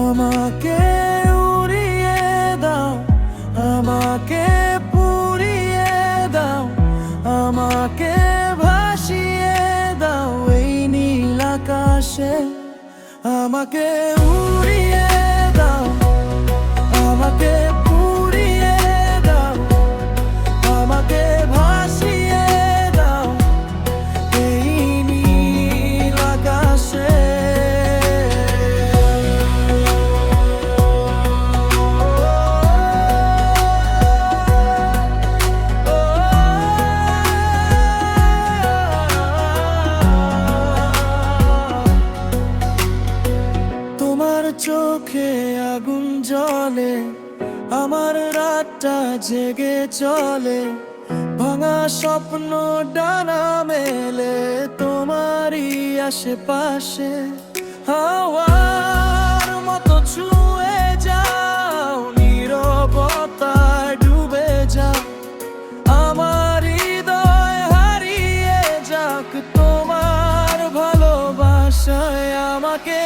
আমাকে উড়িয়ে দাও, আমাকে পুড়িয়ে দাও, আমাকে ভাসিয়ে দাও এই নীল আকাশে। আমাকে উড়িয়ে দাও, আমাকে পুড়িয়ে দাও, আমাকে ভাসিয়ে দাও এই নীল আকাশে। তোমার চোখে আগুন জ্বলে, আমার রাতটা জেগে চলে, ভাঙা স্বপ্ন ডানা মেলে তোমারই আশেপাশে। হাওয়ার মতো ছুঁয়ে যাও, নীরবতায় ডুবে যাও, আমার হৃদয় হারিয়ে যাক তোমার ভালোবাসায়। আমাকে